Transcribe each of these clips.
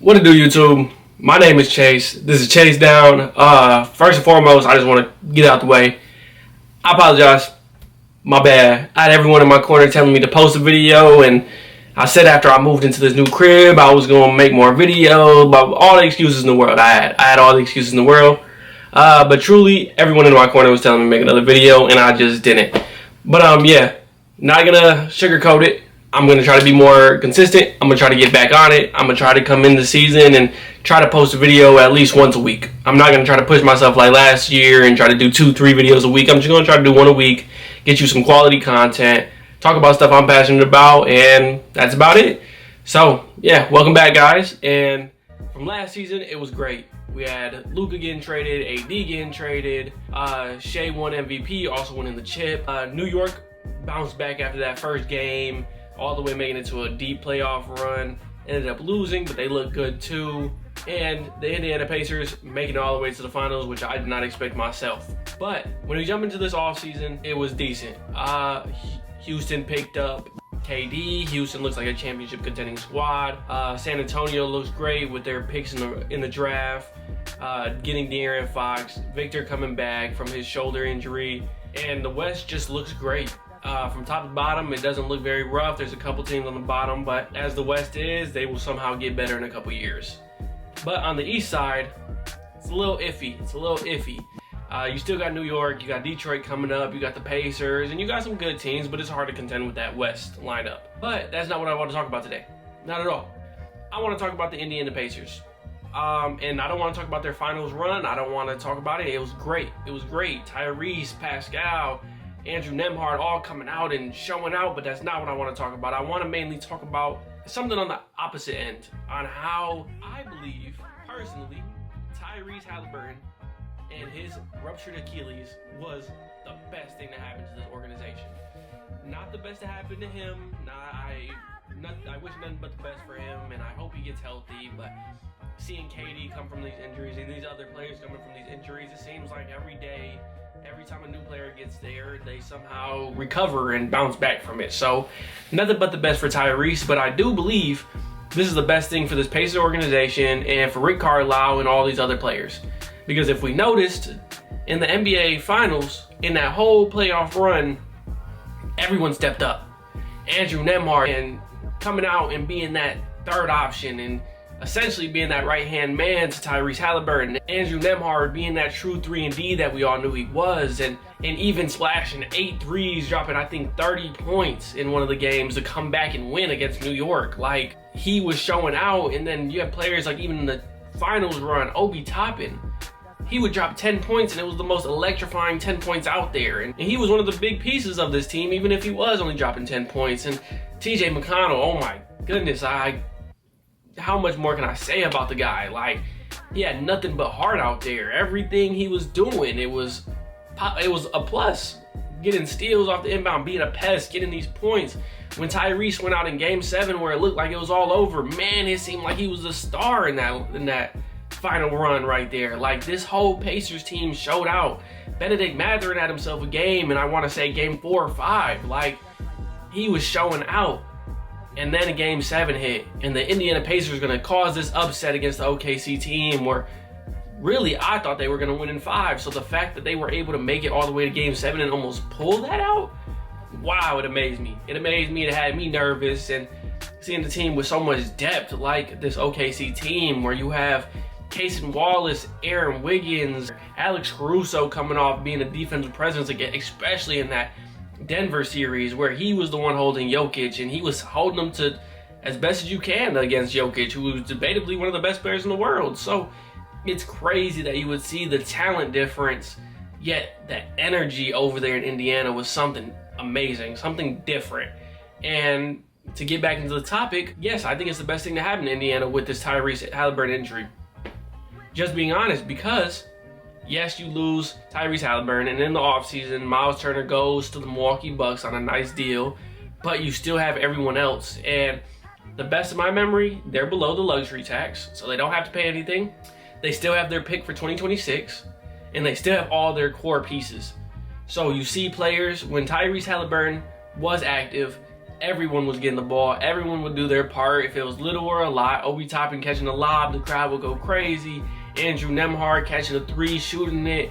What to do, YouTube? My name is Chase. This is Chase Down. First and foremost, I just want to get out the way. I apologize. My bad. I had everyone in my corner telling me to post a video, and I said after I moved into this new crib, I was going to make more videos, but all the excuses in the world. I had all the excuses in the world. But truly, everyone in my corner was telling me to make another video, and I just didn't. But yeah, not gonna sugarcoat it. I'm going to try to be more consistent. I'm going to try to get back on it. I'm going to try to come in the season and try to post a video at least once a week. I'm not going to try to push myself like last year and try to do 2-3 videos a week. I'm just going to try to do one a week, get you some quality content, talk about stuff I'm passionate about, and that's about it. So, yeah, welcome back, guys. And from last season, it was great. We had Luka getting traded, AD getting traded, Shea won MVP, also winning the chip. New York bounced back after that first game, all the way making it to a deep playoff run. Ended up losing, but they look good too. And the Indiana Pacers making it all the way to the finals, which I did not expect myself. But when we jump into this offseason, it was decent. Houston picked up KD. Houston looks like a championship contending squad. San Antonio looks great with their picks in the draft. Getting De'Aaron Fox, Victor coming back from his shoulder injury. And the West just looks great. From top to bottom, it doesn't look very rough. There's a couple teams on the bottom, but as the West is, they will somehow get better in a couple years. But on the East side, it's a little iffy. You still got New York, you got Detroit coming up, you got the Pacers, and you got some good teams, but it's hard to contend with that West lineup. But that's not what I want to talk about today. Not at all. I want to talk about the Indiana Pacers. And I don't want to talk about their finals run. I don't want to talk about it. It was great. Tyrese, Pascal, Andrew Nembhard all coming out and showing out, but that's not what I want to talk about. I want to mainly talk about something on the opposite end, on how I believe, personally, Tyrese Haliburton and his ruptured Achilles was the best thing to happen to this organization. Not the best to happen to him. I wish nothing but the best for him, and I hope he gets healthy, but seeing KD come from these injuries and these other players coming from these injuries, it seems like every day, every time a new player gets there, they somehow recover and bounce back from it. So, nothing but the best for Tyrese, but I do believe this is the best thing for this Pacers organization and for Rick Carlisle and all these other players. Because if we noticed, in the NBA Finals, in that whole playoff run, everyone stepped up. Andrew Nembhard and coming out and being that third option and essentially being that right-hand man to Tyrese Haliburton. Andrew Nembhard being that true 3-and-D that we all knew he was, and even splashing 8 threes, dropping I think 30 points in one of the games to come back and win against New York. Like, he was showing out. And then you have players like even in the finals run, Obi Toppin. He would drop 10 points and it was the most electrifying 10 points out there. And he was one of the big pieces of this team, even if he was only dropping 10 points. And TJ McConnell, oh my goodness, how much more can I say about the guy? Like, he had nothing but heart out there. Everything he was doing, it was a plus. Getting steals off the inbound, being a pest, getting these points. When Tyrese went out in Game 7 where it looked like it was all over, man, it seemed like he was the star in that final run right there. Like, this whole Pacers team showed out. Benedict Mathurin had himself a game, and I want to say Game 4 or 5. Like, he was showing out. And then a Game 7 hit, and the Indiana Pacers were going to cause this upset against the OKC team where really I thought they were going to win in 5. So the fact that they were able to make it all the way to Game 7 and almost pull that out, wow, it amazed me. It amazed me. It had me nervous, and seeing the team with so much depth like this OKC team where you have Cason Wallace, Aaron Wiggins, Alex Caruso coming off being a defensive presence again, especially in that Denver series where he was the one holding Jokic, and he was holding him to as best as you can against Jokic, who was debatably one of the best players in the world. So it's crazy that you would see the talent difference, yet that energy over there in Indiana was something amazing, something different. And to get back into the topic, yes, I think it's the best thing to happen in Indiana with this Tyrese Haliburton injury. Just being honest, because yes, you lose Tyrese Haliburton, and in the offseason, Miles Turner goes to the Milwaukee Bucks on a nice deal, but you still have everyone else. And the best of my memory, they're below the luxury tax, so they don't have to pay anything. They still have their pick for 2026, and they still have all their core pieces. So you see players, when Tyrese Haliburton was active, everyone was getting the ball. Everyone would do their part. If it was little or a lot, Obi Toppin catching a lob, the crowd would go crazy. Andrew Nembhard catching a three, shooting it.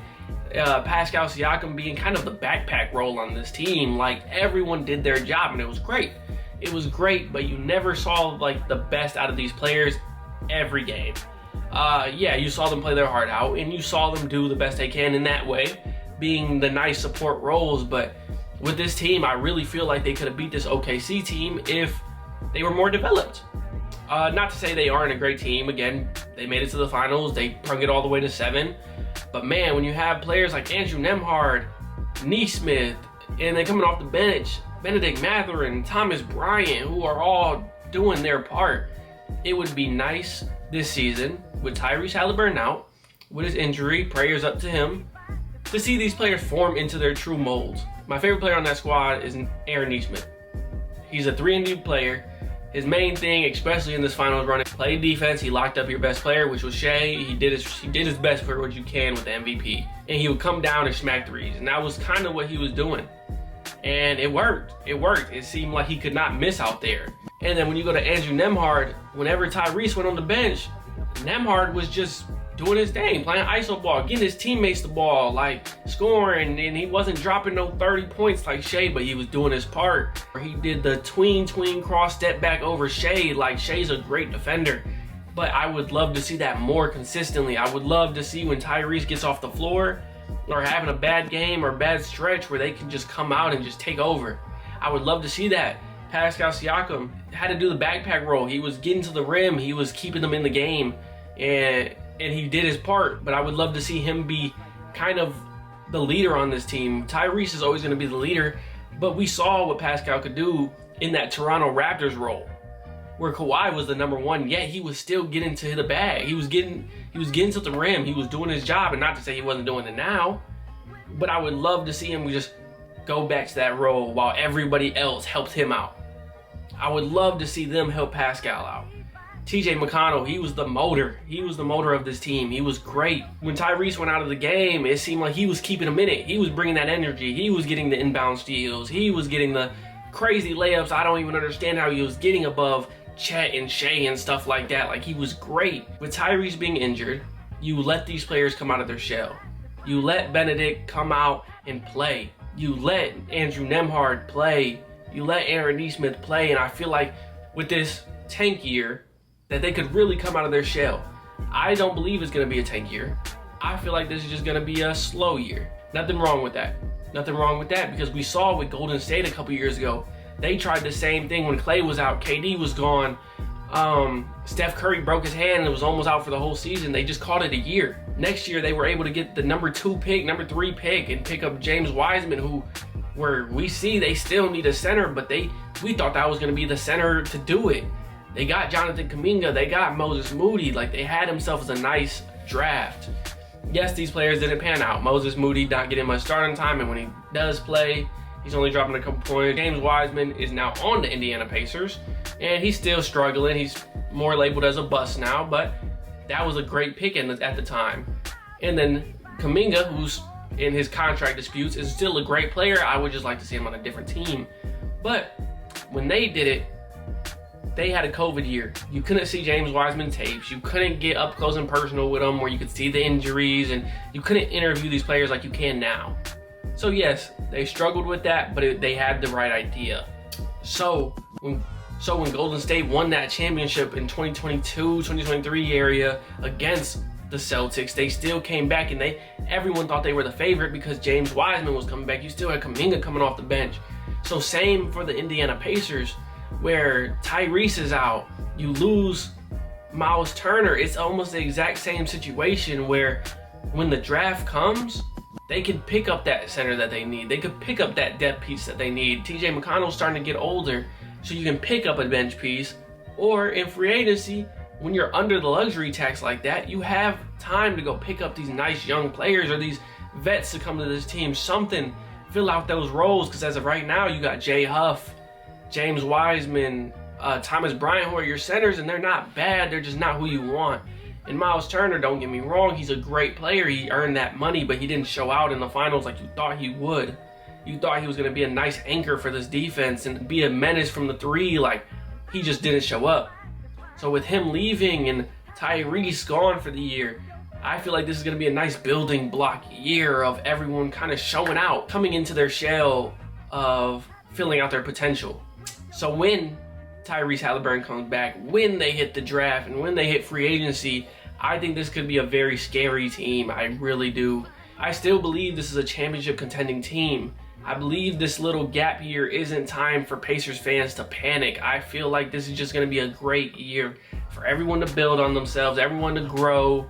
Pascal Siakam being kind of the backpack role on this team. Like, everyone did their job, and it was great. It was great, but you never saw like the best out of these players every game. Yeah, you saw them play their heart out, and you saw them do the best they can in that way, being the nice support roles. But with this team, I really feel like they could have beat this OKC team if they were more developed. Not to say they aren't a great team. Again, they made it to the finals. They brung it all the way to 7. But man, when you have players like Andrew Nembhard, Nesmith, and then coming off the bench, Benedict Mathurin, Thomas Bryant, who are all doing their part, it would be nice this season with Tyrese Haliburton out, with his injury, prayers up to him, to see these players form into their true molds. My favorite player on that squad is Aaron Nesmith. He's a 3-and-D player. His main thing, especially in this finals run, play defense. He locked up your best player, which was Shea. He did his best for what you can with the MVP. And he would come down and smack threes. And that was kind of what he was doing. And it worked. It worked. It seemed like he could not miss out there. And then when you go to Andrew Nembhard, whenever Tyrese went on the bench, Nembhard was just doing his thing, playing iso ball, getting his teammates the ball, like scoring, and he wasn't dropping no 30 points like Shea, but he was doing his part. He did the tween cross step back over Shea. Like, Shea's a great defender, but I would love to see that more consistently. I would love to see when Tyrese gets off the floor or having a bad game or bad stretch where they can just come out and just take over. I would love to see that. Pascal Siakam had to do the backpack role. He was getting to the rim. He was keeping them in the game, and he did his part. But I would love to see him be kind of the leader on this team. Tyrese is always going to be the leader, but we saw what Pascal could do in that Toronto Raptors role, where Kawhi was the number 1, yet he was still getting to the bag. He was getting to the rim. He was doing his job, and not to say he wasn't doing it now, but I would love to see him just go back to that role while everybody else helped him out. I would love to see them help Pascal out. TJ McConnell, he was the motor. He was the motor of this team. He was great. When Tyrese went out of the game, it seemed like he was keeping him in it. He was bringing that energy. He was getting the inbound steals. He was getting the crazy layups. I don't even understand how he was getting above Chet and Shea and stuff like that. Like, he was great. With Tyrese being injured, you let these players come out of their shell. You let Benedict come out and play. You let Andrew Nembhard play. You let Aaron Nesmith play. And I feel like with this tank year, that they could really come out of their shell. I don't believe it's going to be a tank year. I feel like this is just going to be a slow year. Nothing wrong with that. Nothing wrong with that, because we saw with Golden State a couple years ago, they tried the same thing when Klay was out, KD was gone, Steph Curry broke his hand and was almost out for the whole season. They just called it a year. Next year, they were able to get the number 2 pick, number 3 pick, and pick up James Wiseman, where we see they still need a center, but we thought that was going to be the center to do it. They got Jonathan Kuminga. They got Moses Moody. Like, they had themselves a nice draft. Yes, these players didn't pan out. Moses Moody not getting much starting time, and when he does play, he's only dropping a couple points. James Wiseman is now on the Indiana Pacers, and he's still struggling. He's more labeled as a bust now, but that was a great pick at the time. And then Kuminga, who's in his contract disputes, is still a great player. I would just like to see him on a different team. But when they did it, they had a COVID year. You couldn't see James Wiseman tapes. You couldn't get up close and personal with them where you could see the injuries, and you couldn't interview these players like you can now. So yes, they struggled with that, but they had the right idea. So when Golden State won that championship in 2022, 2023 area against the Celtics, they still came back, and everyone thought they were the favorite because James Wiseman was coming back. You still had Kuminga coming off the bench. So same for the Indiana Pacers, where Tyrese is out, you lose Miles Turner. It's almost the exact same situation where when the draft comes, they can pick up that center that they need. They could pick up that depth piece that they need. TJ McConnell's starting to get older, so you can pick up a bench piece. Or in free agency, when you're under the luxury tax like that, you have time to go pick up these nice young players or these vets to come to this team. Something, fill out those roles, because as of right now, you got Jay Huff, James Wiseman, Thomas Bryant, who are your centers, and they're not bad. They're just not who you want. And Miles Turner, don't get me wrong, he's a great player. He earned that money, but he didn't show out in the finals like you thought he would. You thought he was going to be a nice anchor for this defense and be a menace from the three. Like, he just didn't show up. So with him leaving and Tyrese gone for the year, I feel like this is going to be a nice building block year of everyone kind of showing out, coming into their shell of filling out their potential. So when Tyrese Haliburton comes back, when they hit the draft and when they hit free agency, I think this could be a very scary team. I really do. I still believe this is a championship contending team. I believe this little gap year isn't time for Pacers fans to panic. I feel like this is just going to be a great year for everyone to build on themselves, everyone to grow,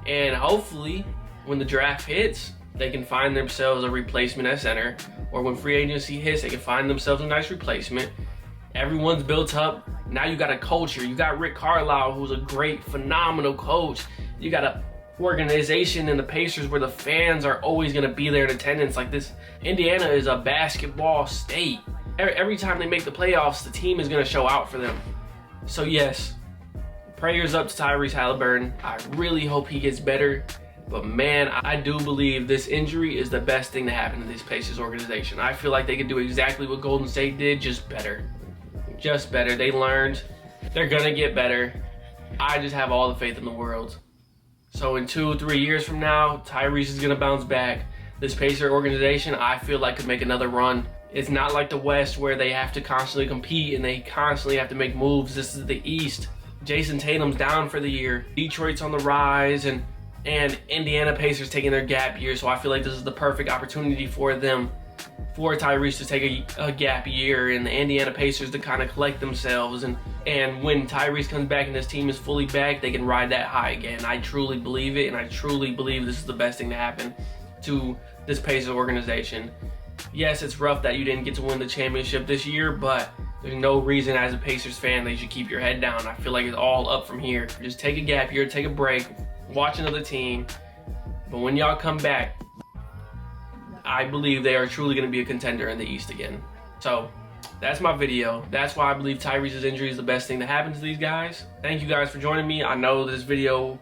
and hopefully when the draft hits, they can find themselves a replacement at center, or when free agency hits, they can find themselves a nice replacement. Everyone's built up. Now you got a culture. You got Rick Carlisle, who's a great, phenomenal coach. You got a organization in the Pacers where the fans are always going to be there in attendance. Like this, Indiana is a basketball state. Every time they make the playoffs, the team is going to show out for them. So yes, prayers up to Tyrese Haliburton. I really hope he gets better. But man, I do believe this injury is the best thing to happen to this Pacers organization. I feel like they could do exactly what Golden State did, just better. Just better. They learned. They're going to get better. I just have all the faith in the world. So in 2 or 3 years from now, Tyrese is going to bounce back. This Pacer organization, I feel like, could make another run. It's not like the West where they have to constantly compete and they constantly have to make moves. This is the East. Jason Tatum's down for the year. Detroit's on the rise, and Indiana Pacers taking their gap year. So I feel like this is the perfect opportunity for them, for Tyrese to take a gap year and the Indiana Pacers to kind of collect themselves. And when Tyrese comes back and this team is fully back, they can ride that high again. I truly believe it, and I truly believe this is the best thing to happen to this Pacers organization. Yes, it's rough that you didn't get to win the championship this year, but there's no reason as a Pacers fan that you should keep your head down. I feel like it's all up from here. Just take a gap year, take a break, watch another team. But when y'all come back, I believe they are truly going to be a contender in the East again. So that's my video. That's why I believe Tyrese's injury is the best thing to happen to these guys. Thank you guys for joining me. I know this video,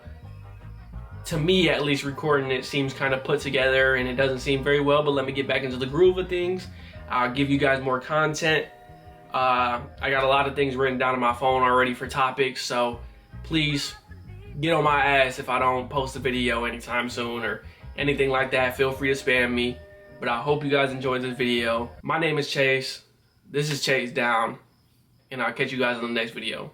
to me at least, recording it seems kind of put together and it doesn't seem very well, but let me get back into the groove of things. I'll give you guys more content. I got a lot of things written down on my phone already for topics, so please get on my ass if I don't post a video anytime soon or anything like that. Feel free to spam me. But I hope you guys enjoyed this video. My name is Chase. This is Chase Down. And I'll catch you guys in the next video.